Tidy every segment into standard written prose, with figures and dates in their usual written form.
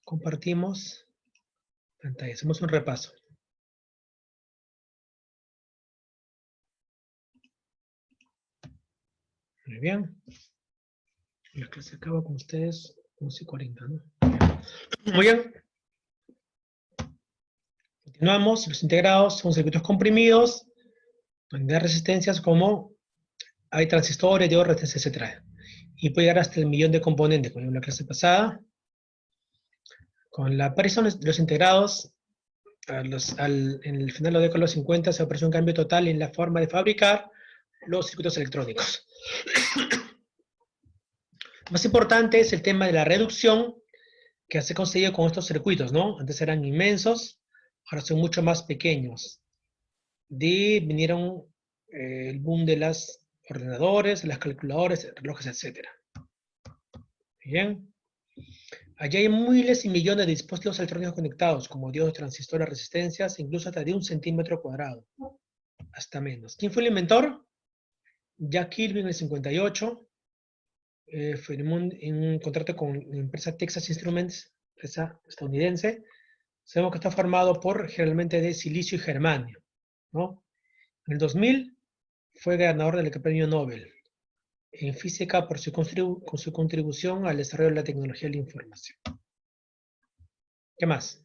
Compartimos pantalla. Hacemos un repaso. Muy bien. La clase acaba con ustedes 11:40, ¿no? Muy bien. Continuamos. Los integrados son circuitos comprimidos, donde hay resistencias como hay transistores, diodos, resistencias, etc. Y puede llegar hasta el 1.000.000 de componentes, como en la clase pasada. Con la aparición de los integrados, en el final de la década de los 50 se apareció un cambio total en la forma de fabricar los circuitos electrónicos. Más importante es el tema de la reducción que se ha conseguido con estos circuitos, ¿no? Antes eran inmensos, ahora son mucho más pequeños. Vinieron el boom de los ordenadores, las calculadoras, relojes, etc. Bien. Allí hay miles y millones de dispositivos electrónicos conectados, como diodos, transistores, resistencias, incluso hasta de 1 centímetro cuadrado, hasta menos. ¿Quién fue el inventor? Jack Kilby en el 58, firmó un contrato con la empresa Texas Instruments, empresa estadounidense. Sabemos que está formado generalmente de silicio y germanio, ¿no? En el 2000 fue ganador del premio Nobel en física por su contribución al desarrollo de la tecnología de la información. ¿Qué más?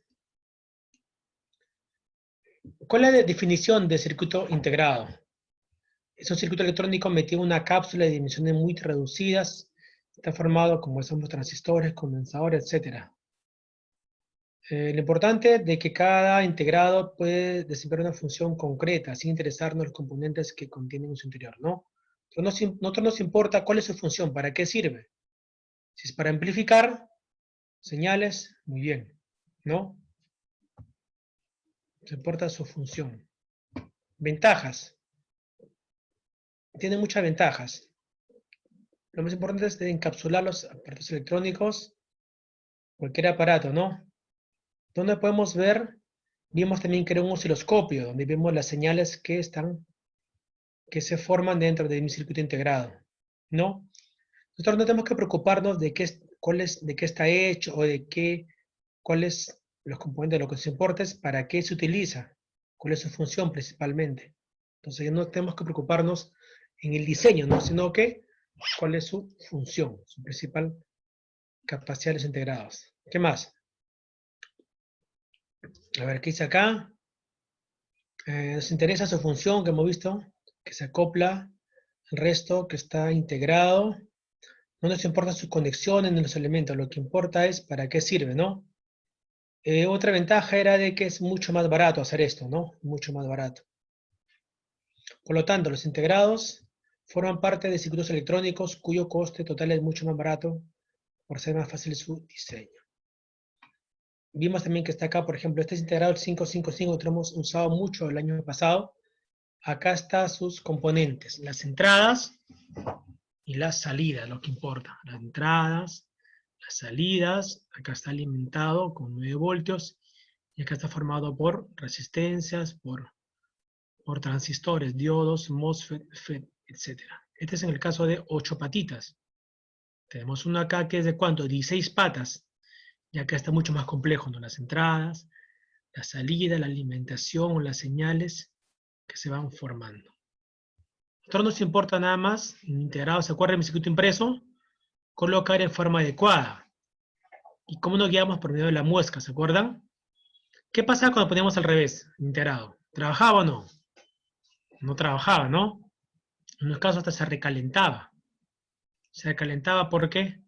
¿Cuál es la definición de circuito integrado? Es un circuito electrónico metido en una cápsula de dimensiones muy reducidas. Está formado, como somos transistores, condensadores, etc. Lo importante es que cada integrado puede desempeñar una función concreta, sin interesarnos los componentes que contienen en su interior, ¿no? Nosotros nos importa cuál es su función, para qué sirve. Si es para amplificar señales, muy bien, ¿no? Nos importa su función. Ventajas. Tiene muchas ventajas. Lo más importante es encapsular los aparatos electrónicos, cualquier aparato, ¿no? ¿Dónde podemos ver? Vimos también que era un osciloscopio, donde vemos las señales que se forman dentro de mi circuito integrado, ¿no? Nosotros no tenemos que preocuparnos de qué está hecho o cuáles los componentes de lo que nos importa es para qué se utiliza, cuál es su función principalmente. Entonces no tenemos que preocuparnos en el diseño, ¿no? Sino que cuál es su función, su principal capacidad de los integrados. ¿Qué más? A ver, ¿qué dice acá? Nos interesa su función que hemos visto, que se acopla al resto, que está integrado. No nos importa sus conexiones ni los elementos, lo que importa es para qué sirve, ¿no? Otra ventaja era de que es mucho más barato hacer esto, ¿no? Mucho más barato. Por lo tanto, los integrados forman parte de circuitos electrónicos cuyo coste total es mucho más barato por ser más fácil su diseño. Vimos también que está acá, por ejemplo, este es integrado el 555 que hemos usado mucho el año pasado. Acá están sus componentes, las entradas y las salidas, lo que importa. Las entradas, las salidas, acá está alimentado con 9 voltios y acá está formado por resistencias, por transistores, diodos, MOSFET, FET, etc. Este es en el caso de 8 patitas. Tenemos uno acá que es de ¿cuánto? 16 patas. Y acá está mucho más complejo, ¿no? Las entradas, la salida, la alimentación o las señales que se van formando. A nosotros nos importa nada más, integrado, ¿se acuerdan de mi circuito impreso? Colocar en forma adecuada. ¿Y cómo nos guiamos? Por medio de la muesca, ¿se acuerdan? ¿Qué pasa cuando poníamos al revés, integrado? ¿Trabajaba o no? No trabajaba, ¿no? En unos casos hasta se recalentaba. Se recalentaba porque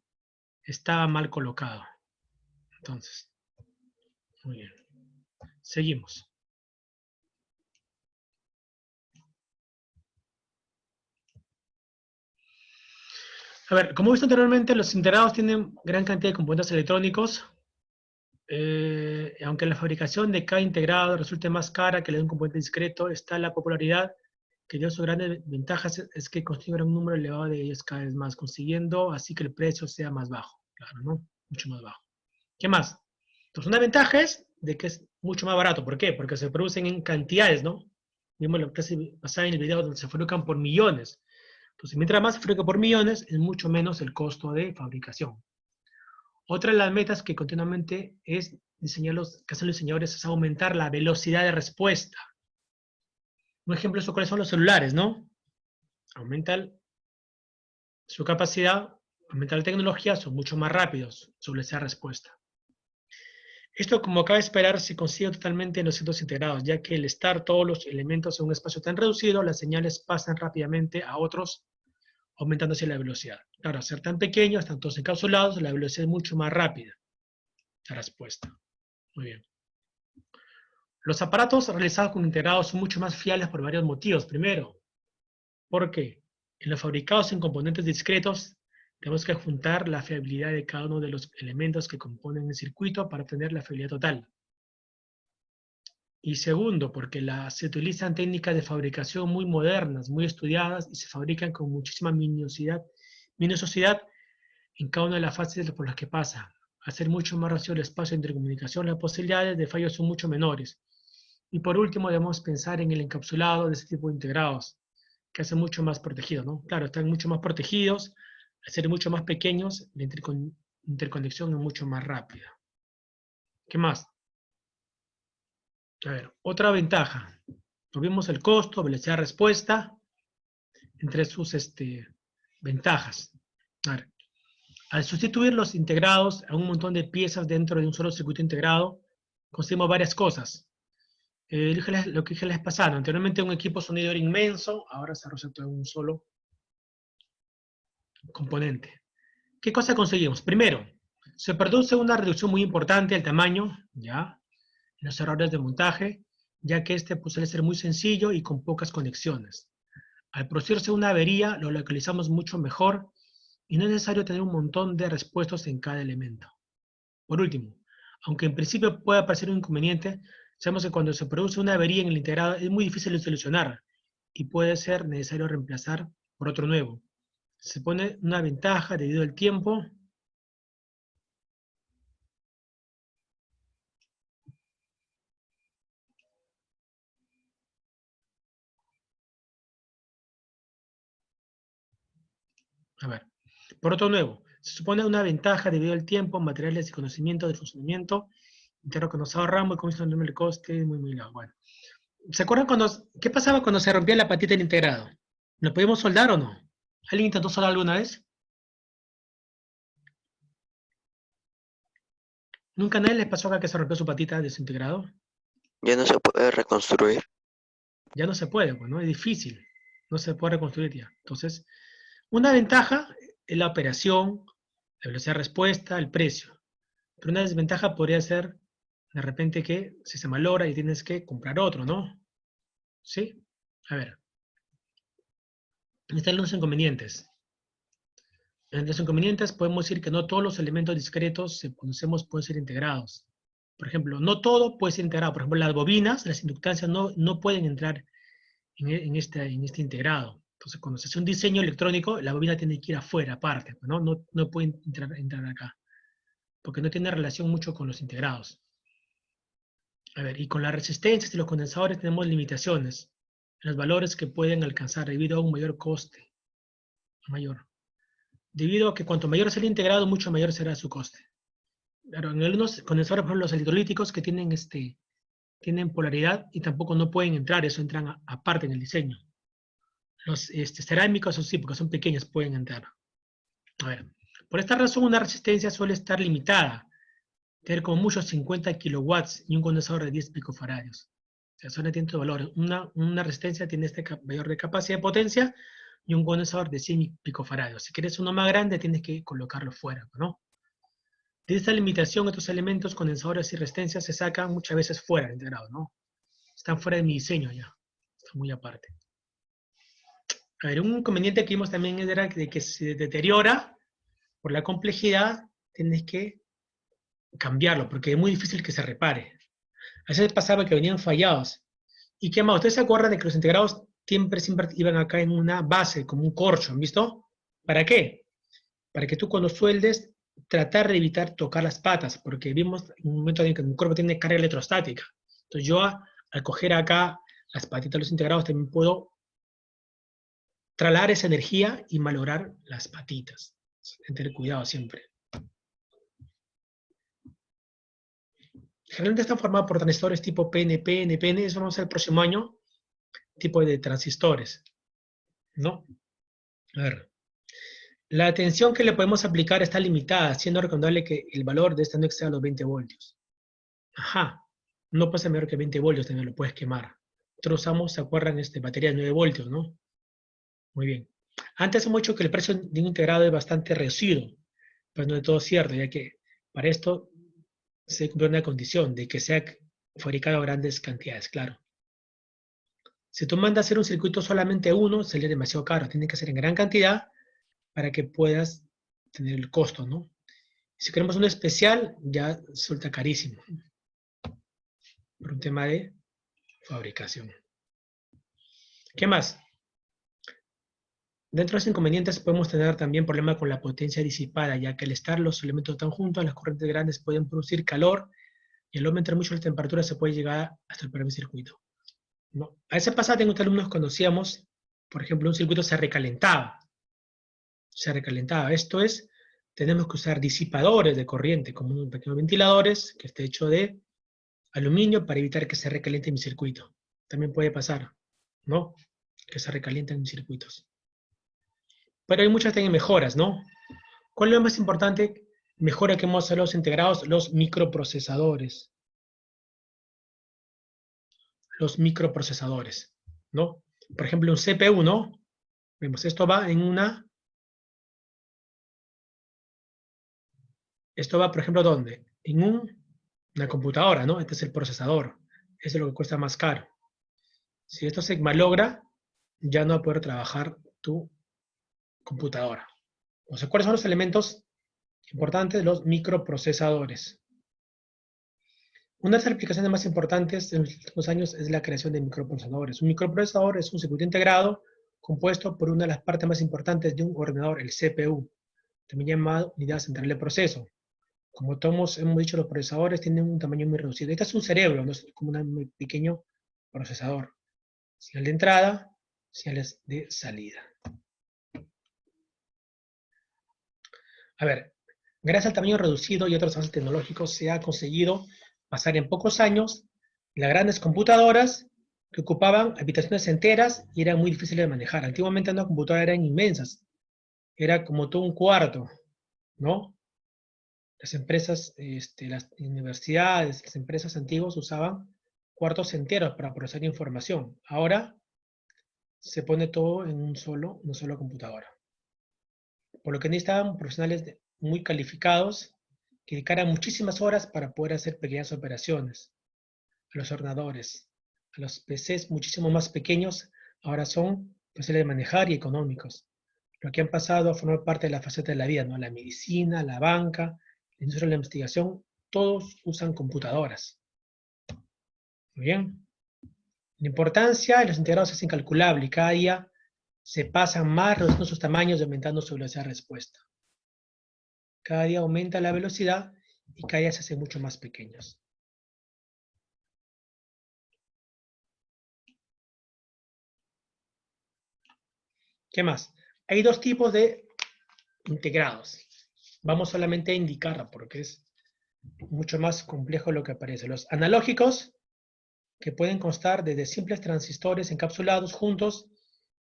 estaba mal colocado. Entonces, muy bien. Seguimos. A ver, como he visto anteriormente, los integrados tienen gran cantidad de componentes electrónicos. Aunque la fabricación de cada integrado resulte más cara que la de un componente discreto, está la popularidad que dio sus grandes ventajas es que consigue un número elevado de ellos cada vez más, consiguiendo así que el precio sea más bajo. Claro, ¿no? Mucho más bajo. ¿Qué más? Entonces, una ventaja es de que es mucho más barato. ¿Por qué? Porque se producen en cantidades, ¿no? Vimos la clase pasada en el video donde se fabrican por millones. Entonces, mientras más se fabrica por millones, es mucho menos el costo de fabricación. Otra de las metas que continuamente es diseñarlos, que hacen los diseñadores, es aumentar la velocidad de respuesta. Un ejemplo de eso, ¿cuáles son los celulares, no? Aumentan su capacidad, aumentan la tecnología, son mucho más rápidos sobre esa respuesta. Esto, como cabe esperar, se consigue totalmente en los circuitos integrados, ya que al estar todos los elementos en un espacio tan reducido, las señales pasan rápidamente a otros, aumentándose la velocidad. Claro, al ser tan pequeños, están todos encapsulados, la velocidad es mucho más rápida, la respuesta. Muy bien. Los aparatos realizados con integrados son mucho más fiables por varios motivos. Primero, porque en los fabricados en componentes discretos, tenemos que juntar la fiabilidad de cada uno de los elementos que componen el circuito para obtener la fiabilidad total. Y segundo, porque se utilizan técnicas de fabricación muy modernas, muy estudiadas, y se fabrican con muchísima minuciosidad en cada una de las fases por las que pasa. Al ser mucho más reducido el espacio de intercomunicación, las posibilidades de fallos son mucho menores. Y por último, debemos pensar en el encapsulado de este tipo de integrados, que hacen mucho más protegidos, ¿no? Claro, están mucho más protegidos, al ser mucho más pequeños, la interconexión es mucho más rápida. ¿Qué más? A ver, otra ventaja. Tuvimos el costo, velocidad de respuesta, entre sus ventajas. A ver, al sustituir los integrados a un montón de piezas dentro de un solo circuito integrado, conseguimos varias cosas. Lo que dije la vez pasada, anteriormente un equipo sonido era inmenso, ahora se reduce todo en un solo componente. ¿Qué cosa conseguimos? Primero, se produce una reducción muy importante del tamaño, ¿ya? En los errores de montaje, ya que suele ser muy sencillo y con pocas conexiones. Al producirse una avería, lo localizamos mucho mejor y no es necesario tener un montón de respuestas en cada elemento. Por último, aunque en principio pueda parecer un inconveniente, sabemos que cuando se produce una avería en el integrado es muy difícil de solucionar y puede ser necesario reemplazar por otro nuevo. Se pone una ventaja debido al tiempo. A ver, por otro nuevo, se supone una ventaja debido al tiempo, materiales y conocimiento del funcionamiento interno que nos ahorramos y con el coste muy largo. Bueno, ¿se acuerdan qué pasaba cuando se rompía la patita del integrado? ¿Lo podíamos soldar o no? ¿Alguien intentó soldar alguna vez? ¿Nunca a nadie les pasó acá que se rompió su patita desintegrado? Ya no se puede reconstruir. Ya no se puede, pues, ¿no? Es difícil. No se puede reconstruir ya. Entonces, una ventaja es la operación, la velocidad de respuesta, el precio. Pero una desventaja podría ser, de repente, que si se malogra y tienes que comprar otro, ¿no? ¿Sí? A ver. Están los inconvenientes. En los inconvenientes podemos decir que no todos los elementos discretos que conocemos pueden ser integrados. Por ejemplo, no todo puede ser integrado. Por ejemplo, las bobinas, las inductancias no pueden entrar en este integrado. Entonces, cuando se hace un diseño electrónico, la bobina tiene que ir afuera, aparte, ¿no? No puede entrar acá, porque no tiene relación mucho con los integrados. A ver, y con las resistencias y los condensadores tenemos limitaciones en los valores que pueden alcanzar debido a un mayor coste. Mayor. Debido a que cuanto mayor sea el integrado, mucho mayor será su coste. Claro, en algunos condensadores, por ejemplo, los electrolíticos que tienen polaridad y tampoco no pueden entrar, eso entran aparte en el diseño. Los cerámicos, eso sí, porque son pequeños, pueden entrar. A ver, por esta razón una resistencia suele estar limitada, tener como mucho 50 kilowatts y un condensador de 10 picofaradios. O sea, son distintos valores. Una resistencia tiene este mayor de capacidad de potencia y un condensador de 100 picofaradios. Si quieres uno más grande, tienes que colocarlo fuera, ¿no? De esta limitación, estos elementos, condensadores y resistencias se sacan muchas veces fuera del integrado, ¿no? Están fuera de mi diseño ya. Están muy aparte. A ver, un inconveniente que vimos también era de que se deteriora por la complejidad, tienes que cambiarlo, porque es muy difícil que se repare. A veces pasaba que venían fallados. ¿Y qué más? ¿Ustedes se acuerdan de que los integrados siempre iban acá en una base, como un corcho, ¿han visto? ¿Para qué? Para que tú cuando sueldes, tratar de evitar tocar las patas, porque vimos en un momento en que mi cuerpo tiene carga electrostática. Entonces yo al coger acá las patitas de los integrados también puedo trasladar esa energía y malograr las patitas. Tener cuidado siempre. Generalmente están formados por transistores tipo PNP, NPN, eso vamos a ver el próximo año, tipo de transistores, ¿no? A ver. La tensión que le podemos aplicar está limitada, siendo recomendable que el valor de esta no exceda los 20 voltios. Ajá, no puede ser menor que 20 voltios, también lo puedes quemar. Nosotros usamos, ¿se acuerdan? Baterías de 9 voltios, ¿no? Muy bien. Antes hemos dicho que el precio de un integrado es bastante reducido, pero no de todo cierto, ya que para esto se cumple una condición de que sea fabricado a grandes cantidades, claro. Si tú mandas a hacer un circuito solamente uno, sería demasiado caro, tiene que ser en gran cantidad para que puedas tener el costo, ¿no? Si queremos uno especial, ya suelta carísimo, por un tema de fabricación. ¿Qué más? Dentro de los inconvenientes podemos tener también problemas con la potencia disipada, ya que al estar los elementos tan juntos, las corrientes grandes pueden producir calor y al aumentar mucho la temperatura se puede llegar hasta el propio circuito, ¿no? A veces pasa, tengo alumnos conocíamos, por ejemplo, un circuito se recalentaba. Esto es, tenemos que usar disipadores de corriente, como unos pequeños ventiladores, que esté hecho de aluminio para evitar que se recaliente mi circuito. También puede pasar, ¿no? Que se recalienten mis circuitos. Pero hay muchas también mejoras, ¿no? ¿Cuál es lo más importante? Mejora que hemos hablado los integrados, los microprocesadores. Los microprocesadores, ¿no? Por ejemplo, un CPU, ¿no? Vemos, esto va en esto va, por ejemplo, ¿dónde? En una computadora, ¿no? Este es el procesador. Eso es lo que cuesta más caro. Si esto se malogra, ya no va a poder trabajar tu computadora. O sea, ¿cuáles son los elementos importantes de los microprocesadores? Una de las aplicaciones más importantes en los últimos años es la creación de microprocesadores. Un microprocesador es un circuito integrado compuesto por una de las partes más importantes de un ordenador, el CPU, también llamado unidad central de proceso. Como todos hemos dicho, los procesadores tienen un tamaño muy reducido. Este es un cerebro, no es como un muy pequeño procesador. Señal de entrada, señales de salida. A ver, gracias al tamaño reducido y otros avances tecnológicos se ha conseguido pasar en pocos años las grandes computadoras que ocupaban habitaciones enteras y eran muy difíciles de manejar. Antiguamente las computadoras eran inmensas, era como todo un cuarto, ¿no? Las empresas, las universidades, las empresas antiguas usaban cuartos enteros para procesar información. Ahora se pone todo en una sola computadora. Por lo que necesitaban profesionales muy calificados que dedicaran muchísimas horas para poder hacer pequeñas operaciones. A los ordenadores, a los PCs muchísimo más pequeños, ahora son fáciles de manejar y económicos. Lo que han pasado a formar parte de la faceta de la vida, ¿no? La medicina, la banca, la industria de la investigación, todos usan computadoras. Muy bien. La importancia de los integrados es incalculable y cada día se pasan más reduciendo sus tamaños y aumentando su velocidad de respuesta. Cada día aumenta la velocidad y cada día se hacen mucho más pequeños. ¿Qué más? Hay dos tipos de integrados. Vamos solamente a indicarla porque es mucho más complejo lo que aparece. Los analógicos, que pueden constar desde simples transistores encapsulados juntos,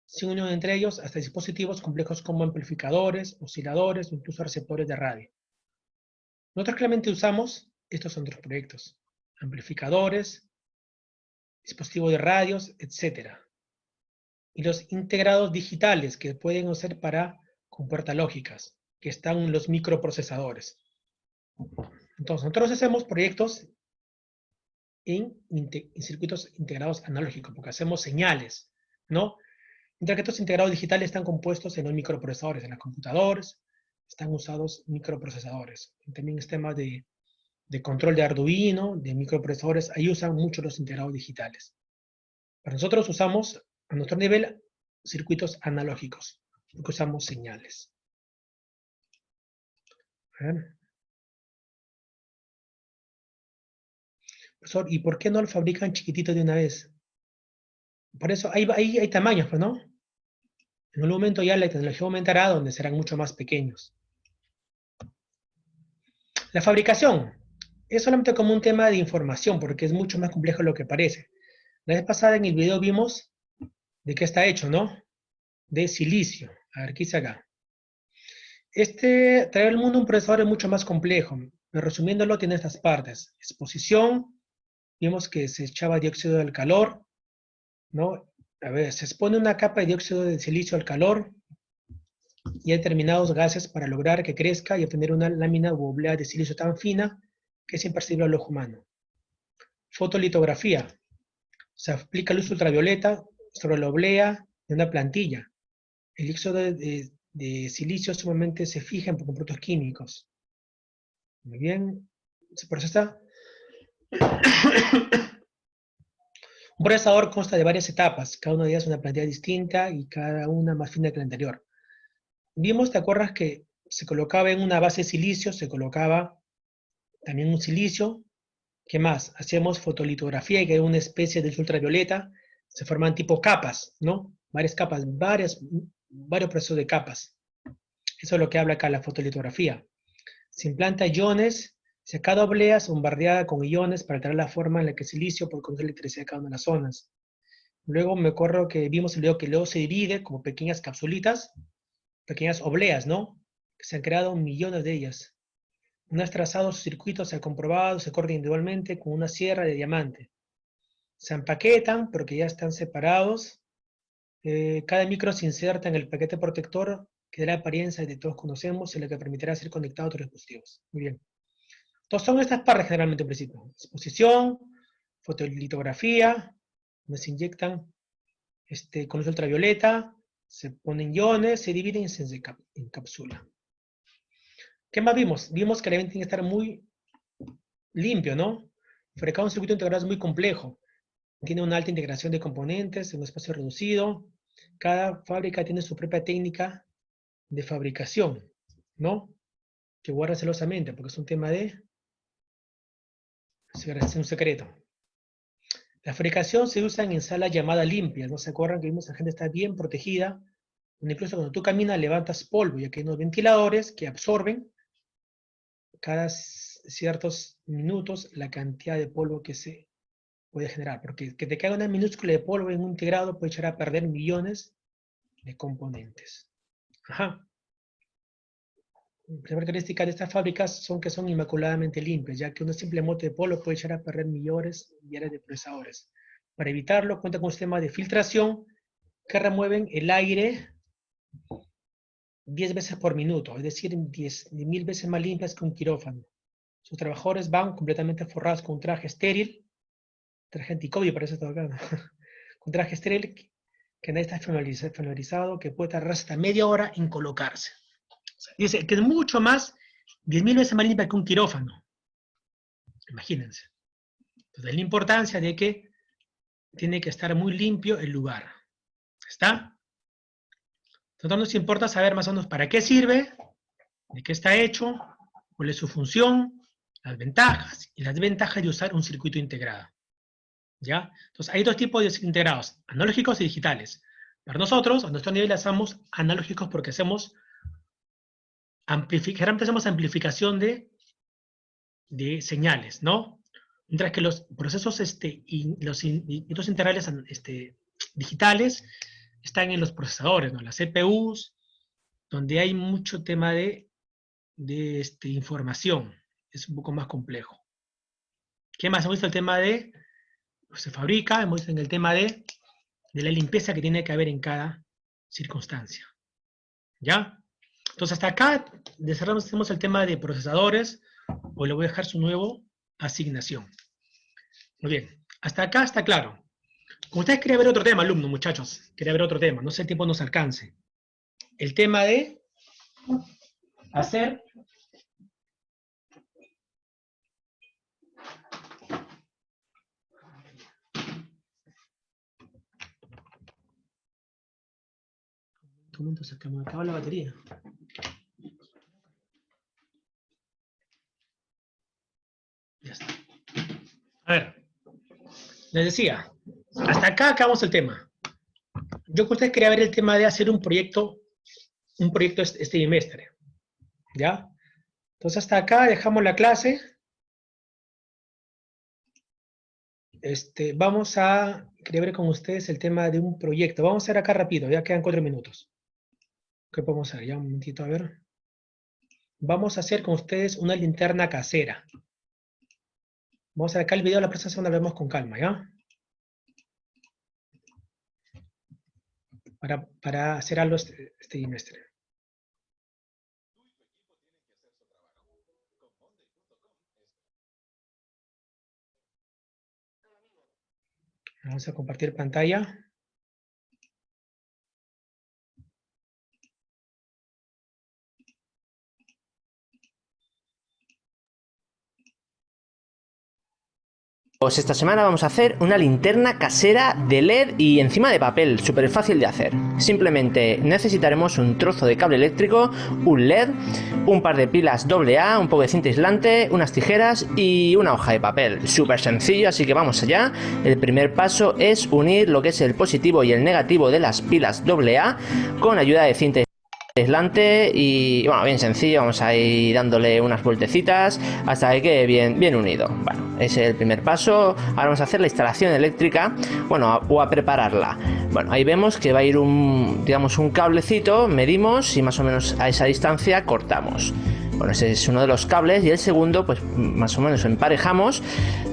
sin unión entre ellos, hasta dispositivos complejos como amplificadores, osciladores o incluso receptores de radio. Nosotros claramente usamos estos otros proyectos, amplificadores, dispositivos de radios, etc. Y los integrados digitales que pueden ser para compuertas lógicas, que están en los microprocesadores. Entonces, nosotros hacemos proyectos en circuitos integrados analógicos, porque hacemos señales, ¿no? Mientras que estos integrados digitales están compuestos en los microprocesadores, en los computadores, están usados microprocesadores. También sistemas de control de Arduino, de microprocesadores, ahí usan mucho los integrados digitales. Para nosotros usamos, a nuestro nivel, circuitos analógicos, porque usamos señales. A ver. Profesor, ¿y por qué no lo fabrican chiquitito de una vez? Por eso hay tamaños, pues, ¿no? En un momento ya la tecnología aumentará donde serán mucho más pequeños. La fabricación Es solamente como un tema de información, porque es mucho más complejo de lo que parece. La vez pasada en el video vimos de qué está hecho, ¿no? De silicio. A ver, ¿qué hice acá? Traer al mundo un procesador es mucho más complejo. Pero resumiéndolo, tiene estas partes. Exposición, vimos que se echaba dióxido del calor, ¿no? A ver, se expone una capa de dióxido de silicio al calor y hay determinados gases para lograr que crezca y obtener una lámina u oblea de silicio tan fina que es imperceptible al ojo humano. Fotolitografía. Se aplica luz ultravioleta sobre la oblea de una plantilla. El dióxido de silicio sumamente se fija en productos químicos. Muy bien. Se procesa. Un procesador consta de varias etapas, cada una de ellas una plantilla distinta y cada una más fina que la anterior. Vimos, ¿te acuerdas que se colocaba en una base de silicio, se colocaba también un silicio? ¿Qué más? Hacíamos fotolitografía, que era una especie de luz ultravioleta, se forman tipo capas, ¿no? Varias capas, varios procesos de capas. Eso es lo que habla acá la fotolitografía. Se implanta iones, cada oblea es bombardeada con iones para alterar la forma en la que el silicio puede conducir electricidad a cada una de las zonas. Luego me acuerdo que vimos el video que luego se divide como pequeñas capsulitas, pequeñas obleas, ¿no? Que se han creado millones de ellas. Una vez trazados sus circuitos, se ha comprobado, se cortan individualmente con una sierra de diamante. Se empaquetan, pero que ya están separados. Cada micro se inserta en el paquete protector que da la apariencia que todos conocemos y la que permitirá ser conectado a otros dispositivos. Muy bien. Entonces son estas partes generalmente en principio. Exposición, fotolitografía, donde se inyectan con luz ultravioleta, se ponen iones, se dividen y se encapsulan. ¿Qué más vimos? Vimos que el evento tiene que estar muy limpio, ¿no? Fabricar un circuito integrado es muy complejo. Tiene una alta integración de componentes en un espacio reducido. Cada fábrica tiene su propia técnica de fabricación, ¿no? Que guarda celosamente, porque es un tema de... es un secreto. La fabricación se usa en salas llamadas limpias, ¿no se acuerdan que vimos que la gente está bien protegida? Donde incluso cuando tú caminas levantas polvo, ya que hay unos ventiladores que absorben cada ciertos minutos la cantidad de polvo que se puede generar, porque que te caiga una minúscula de polvo en un integrado puede echar a perder millones de componentes. Ajá. La primera característica de estas fábricas son que son inmaculadamente limpias, ya que un simple mote de polvo puede echar a perder millones y millones de procesadores. Para evitarlo, cuenta con un sistema de filtración que remueven el aire 10 veces por minuto, es decir, 10.000 veces más limpias que un quirófano. Sus trabajadores van completamente forrados con un traje estéril, traje anti-COVID parece todo acá, ¿no? Con traje estéril que nadie está familiarizado, que puede tardar hasta media hora en colocarse. O sea, dice que es mucho más, 10.000 veces más limpia que un quirófano. Imagínense. Entonces, la importancia de que tiene que estar muy limpio el lugar. ¿Está? Entonces, nos importa saber más o menos para qué sirve, de qué está hecho, cuál es su función, las ventajas y las desventajas de usar un circuito integrado. ¿Ya? Entonces, hay dos tipos de integrados, analógicos y digitales. Para nosotros, a nuestro nivel, hacemos analógicos porque hacemos amplificación de señales, ¿no? Mientras que los procesos los integrales digitales están en los procesadores, ¿no? Las CPUs, donde hay mucho tema de información. Es un poco más complejo. ¿Qué más? Hemos visto el tema de, se fabrica, hemos visto en el tema de la limpieza que tiene que haber en cada circunstancia. ¿Ya? Entonces hasta acá desarrollamos el tema de procesadores, o le voy a dejar su nuevo asignación. Muy bien, hasta acá está claro. Como ustedes querían ver otro tema, alumnos, muchachos, quería ver otro tema, no sé si el tiempo nos alcance. El tema de hacer un momento, se me acaba la batería. Ya está. A ver, les decía, hasta acá acabamos el tema. Yo con ustedes quería ver el tema de hacer un proyecto este bimestre. ¿Ya? Entonces hasta acá dejamos la clase. Quería ver con ustedes el tema de un proyecto. Vamos a hacer acá rápido, ya quedan 4 minutos. ¿Qué podemos hacer? Ya un momentito, a ver. Vamos a hacer con ustedes una linterna casera. Vamos a ver acá el video, la próxima semana lo vemos con calma, ¿ya? Para hacer algo este trimestre. Vamos a compartir pantalla. Pues esta semana vamos a hacer una linterna casera de LED y encima de papel, súper fácil de hacer. Simplemente necesitaremos un trozo de cable eléctrico, un LED, un par de pilas AA, un poco de cinta aislante, unas tijeras y una hoja de papel. Súper sencillo, así que vamos allá. El primer paso es unir lo que es el positivo y el negativo de las pilas AA con ayuda de cinta aislante y bueno, bien sencillo, vamos a ir dándole unas vueltecitas hasta que quede bien unido. Bueno, ese es el primer paso. Ahora vamos a hacer la instalación eléctrica, bueno, o a prepararla. Bueno, ahí vemos que va a ir un cablecito, medimos y más o menos a esa distancia cortamos. Bueno, ese es uno de los cables y el segundo, pues más o menos emparejamos,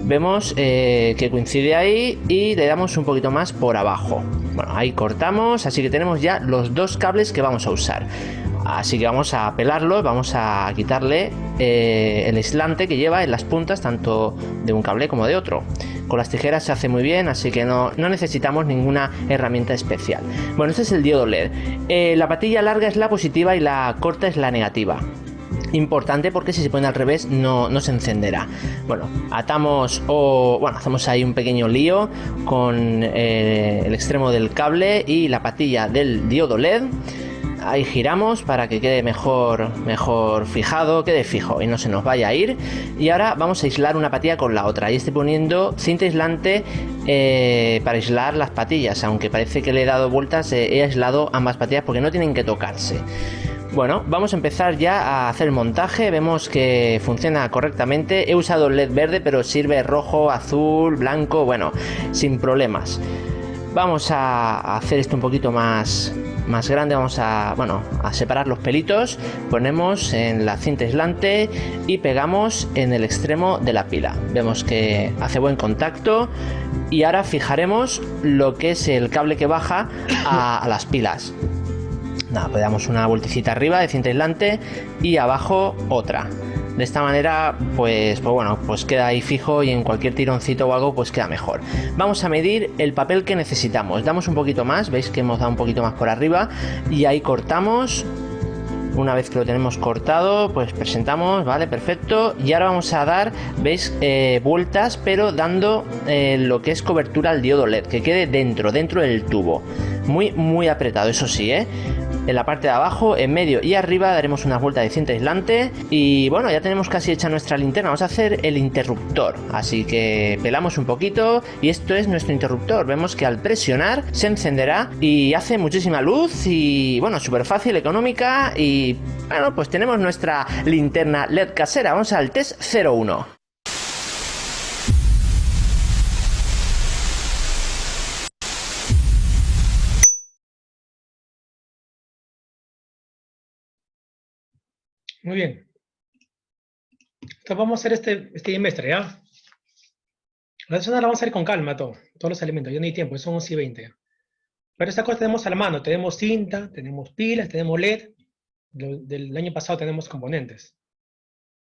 vemos que coincide ahí y le damos un poquito más por abajo. Bueno, ahí cortamos, así que tenemos ya los dos cables que vamos a usar. Así que vamos a pelarlos, vamos a quitarle el aislante que lleva en las puntas, tanto de un cable como de otro. Con las tijeras se hace muy bien, así que no necesitamos ninguna herramienta especial. Bueno, este es el diodo LED. La patilla larga es la positiva y la corta es la negativa. Importante porque si se pone al revés no se encenderá. Bueno, atamos hacemos ahí un pequeño lío con el extremo del cable y la patilla del diodo LED. Ahí giramos para que quede mejor fijado, quede fijo y no se nos vaya a ir. Y ahora vamos a aislar una patilla con la otra. Y estoy poniendo cinta aislante para aislar las patillas, aunque parece que le he dado vueltas, he aislado ambas patillas porque no tienen que tocarse. Bueno, vamos a empezar ya a hacer el montaje. Vemos que funciona correctamente. He usado el LED verde, pero sirve rojo, azul, blanco, bueno, sin problemas. Vamos a hacer esto un poquito más grande. Vamos a separar los pelitos. Ponemos en la cinta aislante y pegamos en el extremo de la pila. Vemos que hace buen contacto. Y ahora fijaremos lo que es el cable que baja a las pilas. Nada, pues damos una vueltecita arriba de cinta aislante y abajo otra. De esta manera, pues queda ahí fijo y en cualquier tironcito o algo, pues queda mejor. Vamos a medir el papel que necesitamos. Damos un poquito más, veis que hemos dado un poquito más por arriba y ahí cortamos. Una vez que lo tenemos cortado, pues presentamos, vale, perfecto. Y ahora vamos a dar, veis, vueltas, pero dando lo que es cobertura al diodo LED, que quede dentro del tubo. Muy apretado, eso sí, en la parte de abajo, en medio y arriba daremos unas vueltas de cinta aislante. Y bueno, ya tenemos casi hecha nuestra linterna. Vamos a hacer el interruptor, así que pelamos un poquito y esto es nuestro interruptor. Vemos que al presionar se encenderá y hace muchísima luz y bueno, súper fácil, económica. Y bueno, pues tenemos nuestra linterna LED casera. Vamos al test 01. Muy bien. Entonces vamos a hacer este trimestre, ¿ya? La zona la vamos a hacer con calma todos los elementos, ya no hay tiempo, son 11:20. Pero esta cosa tenemos a la mano, tenemos cinta, tenemos pilas, tenemos LED. Del año pasado tenemos componentes.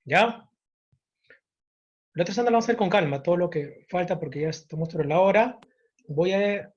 ¿Ya? La otra zona la vamos a hacer con calma, todo lo que falta porque ya estamos sobre la hora. Voy a